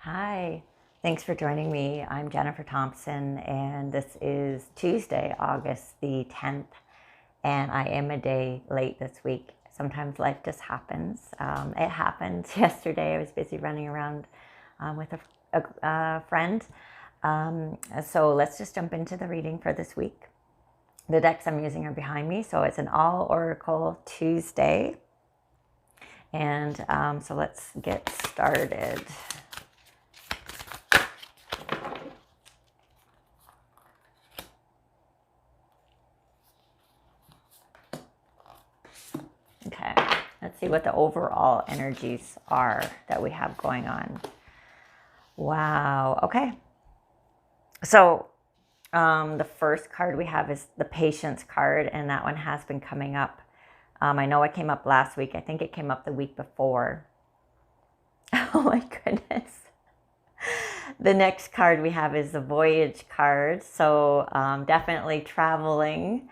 Hi, thanks for joining me. I'm Jennifer Thompson, and this is Tuesday, August the 10th, and I am a day late this week. Sometimes life just happens. It happened yesterday. I was busy running around with a friend. So let's just jump into the reading for this week. The decks I'm using are behind me, so it's an All Oracle Tuesday. And so let's get started. Okay, let's see what the overall energies are that we have going on. Wow, okay. So the first card we have is the Patience card, and that one has been coming up. I know it came up last week. I think it came up the week before. Oh my goodness. The next card we have is the Voyage card. So definitely traveling.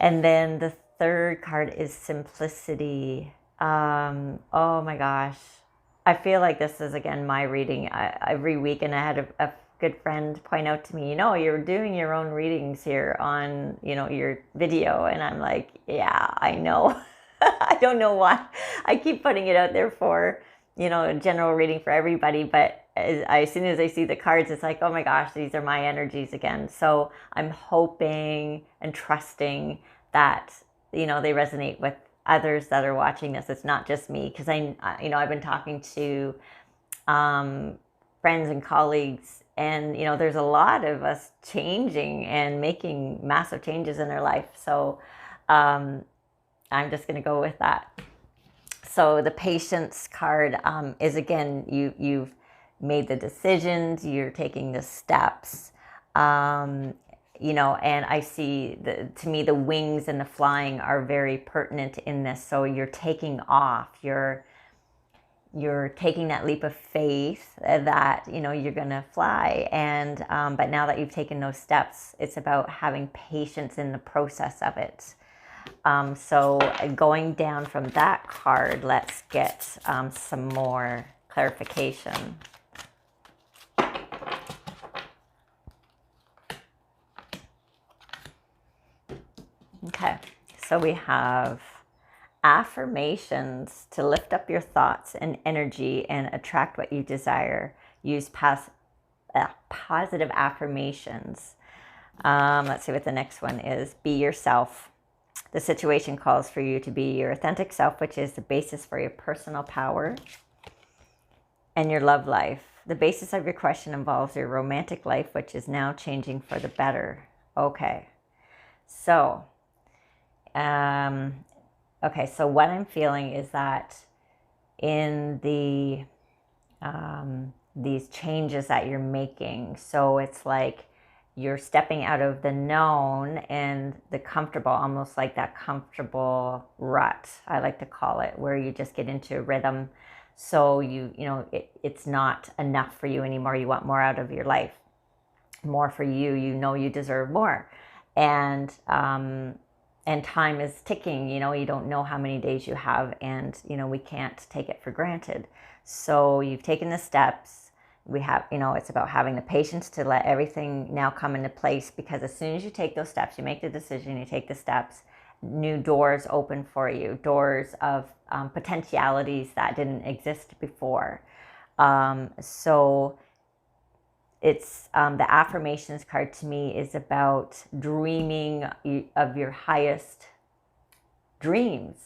And then the third card is Simplicity. Oh my gosh. I feel like this is, again, my reading every week. And I had a good friend point out to me, you're doing your own readings here on, your video. And I'm like, yeah, I know. I don't know why. I keep putting it out there for, a general reading for everybody. But as soon as I see the cards, it's like, oh my gosh, these are my energies again. So I'm hoping and trusting that, they resonate with others that are watching this. It's not just me, because I've been talking to friends and colleagues, and there's a lot of us changing and making massive changes in our life. So I'm just going to go with that. So the Patience card is, again, you've made the decisions, you're taking the steps. And I see, to me, the wings and the flying are very pertinent in this. So you're taking off, you're taking that leap of faith that, you're going to fly. And, but now that you've taken those steps, it's about having patience in the process of it. So going down from that card, let's get some more clarification. Okay, so we have affirmations to lift up your thoughts and energy and attract what you desire. Use positive affirmations. Let's see what the next one is. Be yourself. The situation calls for you to be your authentic self, which is the basis for your personal power and your love life. The basis of your question involves your romantic life, which is now changing for the better. Okay. So, so what I'm feeling is that in these changes that you're making, so it's like you're stepping out of the known and the comfortable, almost like that comfortable rut, I like to call it, where you just get into a rhythm. So it's not enough for you anymore. You want more out of your life, more for you. You deserve more, and time is ticking. You don't know how many days you have, and we can't take it for granted. So you've taken the steps. We have, it's about having the patience to let everything now come into place, because as soon as you take those steps, you make the decision, you take the steps, new doors open for you, doors of potentialities that didn't exist before. So it's the affirmations card to me is about dreaming of your highest dreams,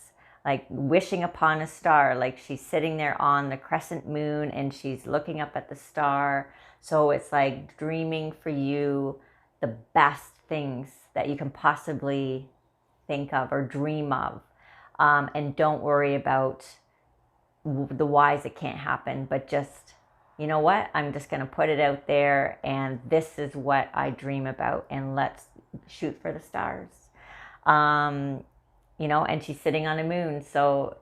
like wishing upon a star, like she's sitting there on the crescent moon and she's looking up at the star. So it's like dreaming for you the best things that you can possibly think of or dream of. And don't worry about the whys it can't happen, but just, you know what, I'm just going to put it out there, and this is what I dream about, and let's shoot for the stars. And she's sitting on a moon. So,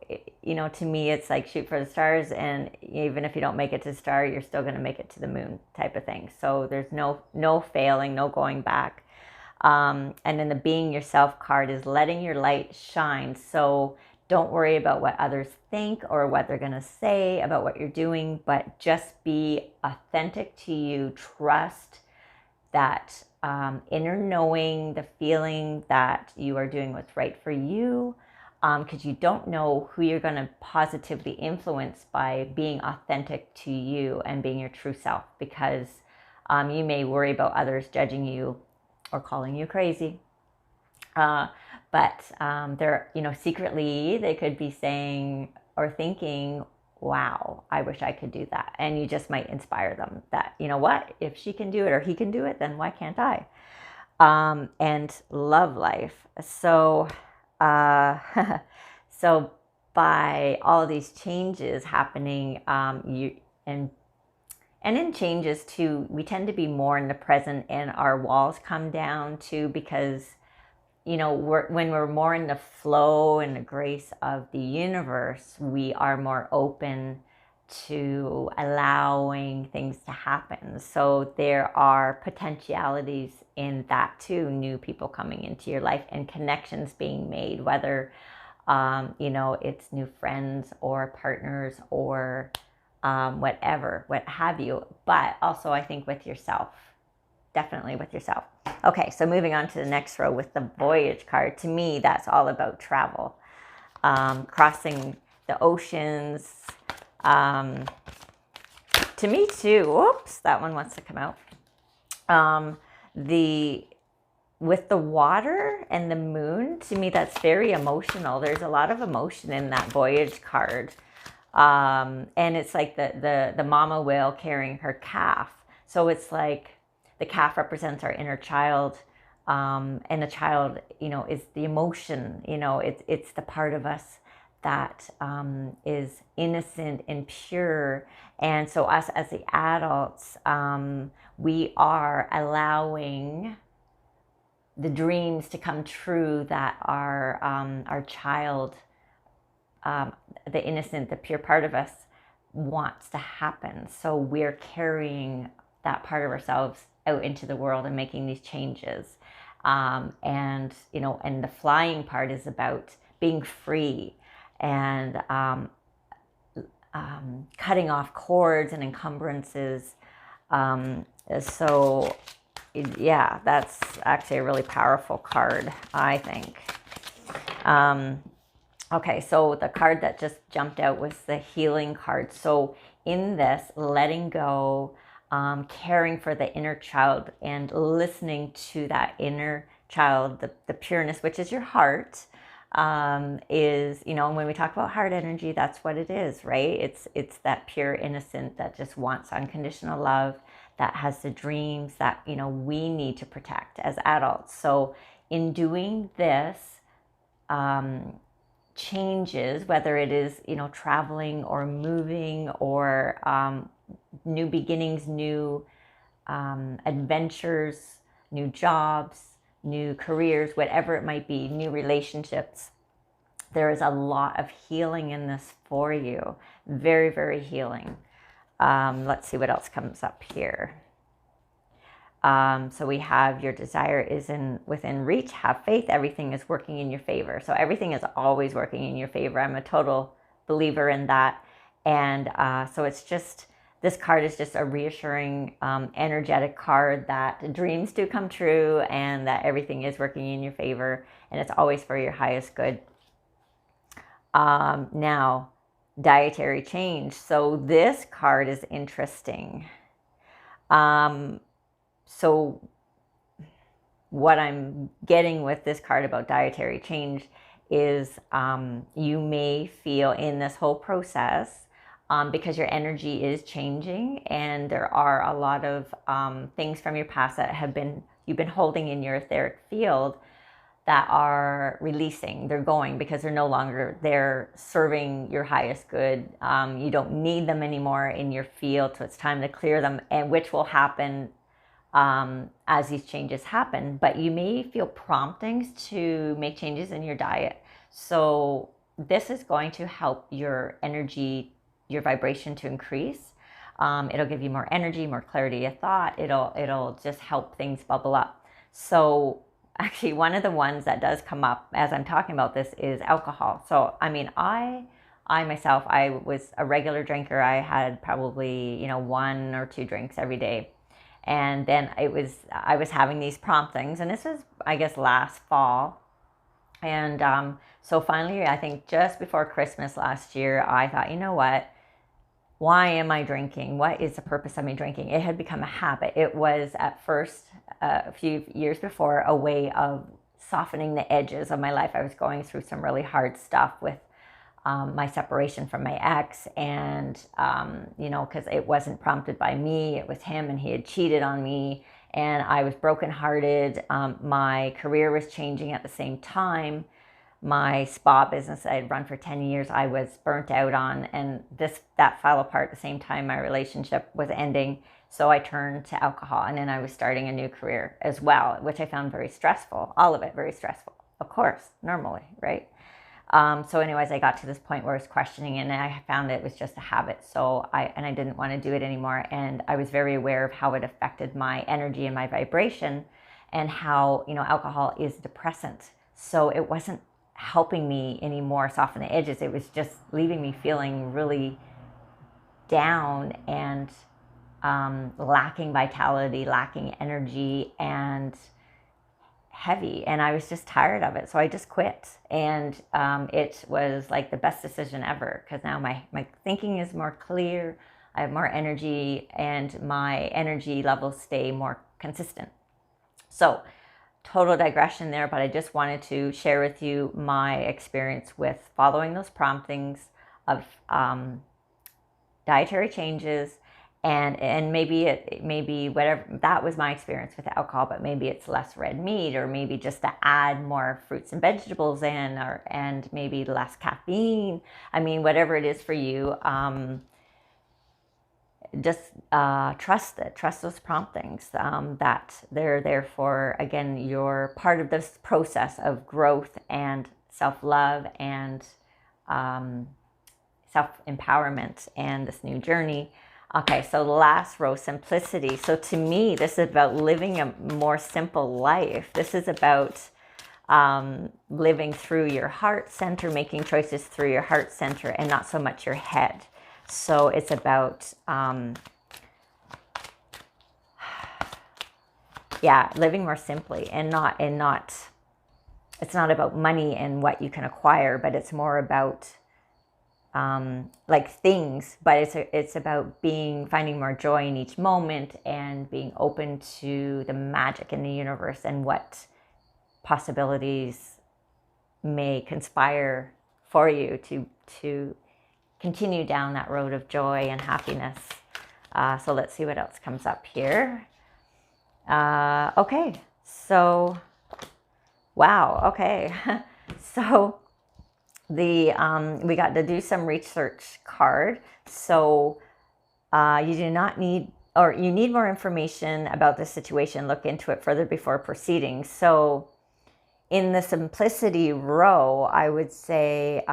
to me, it's like shoot for the stars. And even if you don't make it to the star, you're still going to make it to the moon type of thing. So there's no failing, no going back. And then the Being Yourself card is letting your light shine. So Don't worry about what others think or what they're going to say about what you're doing, but just be authentic to you. Trust that inner knowing, the feeling that you are doing what's right for you, because you don't know who you're going to positively influence by being authentic to you and being your true self, because you may worry about others judging you or calling you crazy. But they're, secretly they could be saying or thinking, wow, I wish I could do that. And you just might inspire them that, you know what, if she can do it or he can do it, then why can't I? And love life. So, so by all of these changes happening, and in changes too, we tend to be more in the present, and our walls come down too, because when we're more in the flow and the grace of the universe, we are more open to allowing things to happen. So there are potentialities in that too, new people coming into your life and connections being made, whether it's new friends or partners or whatever, what have you. But also, I think with yourself, definitely with yourself. Okay, so moving on to the next row with the Voyage card. To me, that's all about travel, crossing the oceans. To me too. Whoops, that one wants to come out. With the water and the moon, to me, that's very emotional. There's a lot of emotion in that Voyage card. And it's like the mama whale carrying her calf. So it's like the calf represents our inner child, and the child, is the emotion. It's the part of us that is innocent and pure. And so us as the adults, we are allowing the dreams to come true that our child, the innocent, the pure part of us, wants to happen. So we're carrying that part of ourselves out into the world and making these changes. And the flying part is about being free and cutting off cords and encumbrances. So yeah, that's actually a really powerful card, I think. Okay, so the card that just jumped out was the Healing card. So in this, letting go, caring for the inner child and listening to that inner child, the pureness, which is your heart, is, when we talk about heart energy, that's what it is, right? It's that pure innocent that just wants unconditional love, that has the dreams that, we need to protect as adults. So in doing this, changes, whether it is, traveling or moving or new beginnings, new adventures, new jobs, new careers, whatever it might be, new relationships, there is a lot of healing in this for you. Very, very healing. Let's see what else comes up here. So we have your desire is within reach. Have faith. Everything is working in your favor. So everything is always working in your favor. I'm a total believer in that. And so it's just, this card is just a reassuring, energetic card that dreams do come true and that everything is working in your favor and it's always for your highest good. Now, dietary change. So this card is interesting. So what I'm getting with this card about dietary change is you may feel in this whole process, because your energy is changing and there are a lot of things from your past that you've been holding in your etheric field that are releasing. They're going because they're no longer there serving your highest good. You don't need them anymore in your field, so it's time to clear them, and which will happen as these changes happen. But you may feel promptings to make changes in your diet. So this is going to help your energy, your vibration to increase. It'll give you more energy, more clarity of thought. It'll just help things bubble up. So actually, one of the ones that does come up as I'm talking about this is alcohol. So, I mean, I myself, I was a regular drinker. I had probably, one or two drinks every day. And then I was having these promptings, and this was, I guess, last fall. And so finally, I think just before Christmas last year, I thought, you know what? Why am I drinking? What is the purpose of me drinking? It had become a habit. It was at first, a few years before, a way of softening the edges of my life. I was going through some really hard stuff with my separation from my ex, and because it wasn't prompted by me, it was him, and he had cheated on me, and I was brokenhearted. My career was changing at the same time. My spa business I had run for 10 years, I was burnt out on, and that fell apart at the same time my relationship was ending. So I turned to alcohol, and then I was starting a new career as well, which I found very stressful. All of it very stressful, of course, normally, right? So anyways, I got to this point where I was questioning, and I found it was just a habit. So I didn't want to do it anymore. And I was very aware of how it affected my energy and my vibration, and how, alcohol is depressant. So it wasn't helping me anymore soften the edges. It was just leaving me feeling really down and lacking vitality, lacking energy, and heavy, and I was just tired of it. So I just quit, and it was like the best decision ever, because now my thinking is more clear. I have more energy, and my energy levels stay more consistent. So total digression there, but I just wanted to share with you my experience with following those promptings of dietary changes, and maybe whatever, that was my experience with alcohol, but maybe it's less red meat, or maybe just to add more fruits and vegetables in, and maybe less caffeine. I mean, whatever it is for you, just trust those promptings, that they're there for, again, you're part of this process of growth and self-love and self-empowerment and this new journey. Okay, so the last row, simplicity. So to me, this is about living a more simple life. This is about living through your heart center, making choices through your heart center, and not so much your head. So it's about, living more simply, and not, it's not about money and what you can acquire, but it's more about like things, but it's about finding more joy in each moment, and being open to the magic in the universe and what possibilities may conspire for you to continue down that road of joy and happiness. So let's see what else comes up here. Okay, so wow. Okay, so we got to do some research card. So you do not need, or you need more information about the situation. Look into it further before proceeding. So in the simplicity row, I would say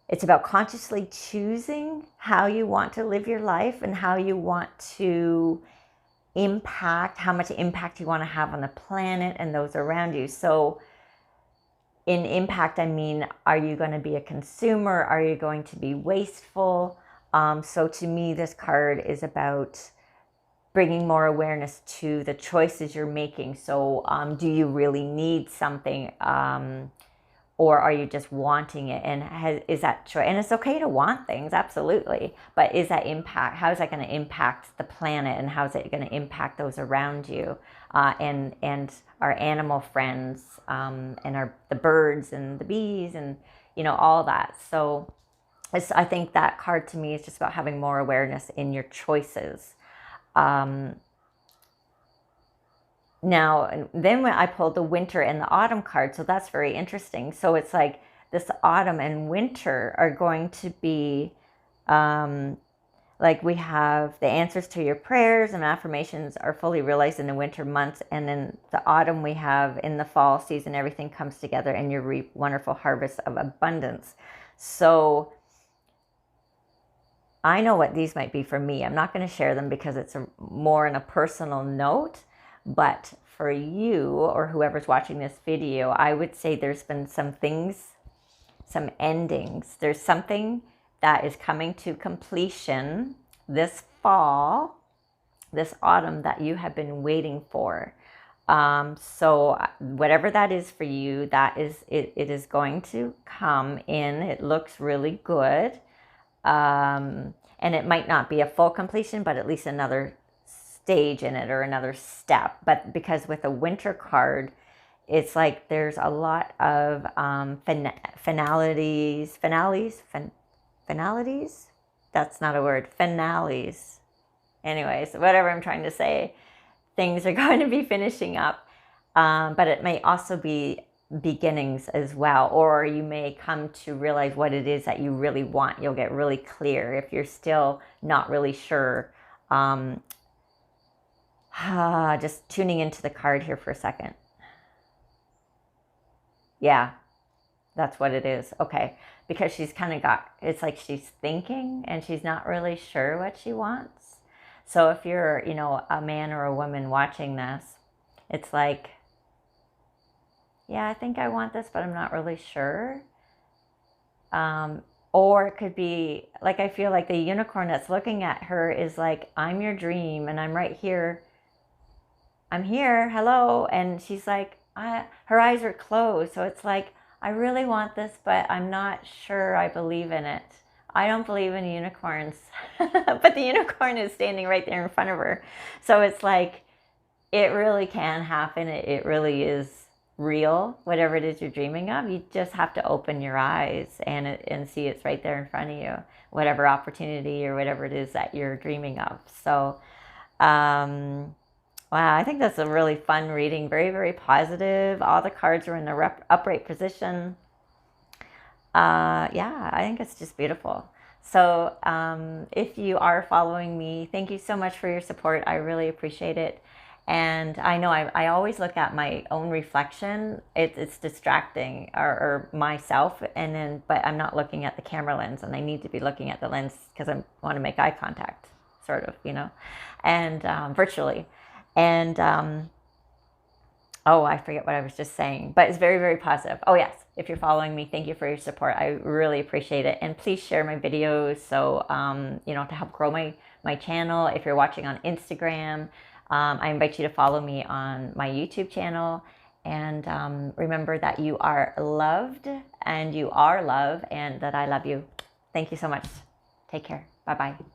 it's about consciously choosing how you want to live your life, and how you want to impact, how much impact you want to have on the planet and those around you. So in impact, I mean, are you going to be a consumer? Are you going to be wasteful? So to me, this card is about bringing more awareness to the choices you're making. So do you really need something? Or are you just wanting it? And is that choice? And it's okay to want things, absolutely. But is that impact? How is that going to impact the planet? And how is it going to impact those around you? And our animal friends, and the birds and the bees, and all that. So I think that card to me is just about having more awareness in your choices. Now, then when I pulled the winter and the autumn card, so that's very interesting. So it's like this autumn and winter are going to be, like, we have the answers to your prayers and affirmations are fully realized in the winter months. And then the autumn, we have in the fall season, everything comes together and you reap wonderful harvests of abundance. So I know what these might be for me. I'm not going to share them because it's more on a personal note. But for you or whoever's watching this video, I would say there's been some things, some endings. There's something that is coming to completion this fall, this autumn, that you have been waiting for. So whatever that is for you, that is it is going to come in. It looks really good. And it might not be a full completion, but at least another stage in it or another step. But because with a winter card, it's like there's a lot of finalities. That's not a word. Finales. Anyways, whatever I'm trying to say, things are going to be finishing up. But it may also be beginnings as well, or you may come to realize what it is that you really want. You'll get really clear if you're still not really sure. Just tuning into the card here for a second. Yeah, that's what it is. Okay, because she's kind of got, it's like she's thinking and she's not really sure what she wants. So if you're, you know, a man or a woman watching this, it's like, yeah, I think I want this, but I'm not really sure. Or it could be like, I feel like the unicorn that's looking at her is like, I'm your dream and I'm right here. I'm here, hello. And she's like, her eyes are closed. So it's like, I really want this, but I'm not sure I believe in it. I don't believe in unicorns, but the unicorn is standing right there in front of her. So it's like, it really can happen. It really is real, whatever it is you're dreaming of. You just have to open your eyes and see it's right there in front of you, whatever opportunity or whatever it is that you're dreaming of. So, wow, I think that's a really fun reading. Very, very positive. All the cards are in the upright position. Yeah, I think it's just beautiful. So if you are following me, thank you so much for your support. I really appreciate it. And I know I always look at my own reflection. It's distracting, or myself, but I'm not looking at the camera lens, and I need to be looking at the lens because I want to make eye contact, sort of, you know, and virtually. And oh, I forget what I was just saying, but it's very, very positive. Oh yes, if you're following me, thank you for your support. I really appreciate it. And please share my videos, so, you know, to help grow my channel. If you're watching on Instagram, I invite you to follow me on my YouTube channel. And remember that you are loved and you are love, and that I love you. Thank you so much. Take care. Bye-bye.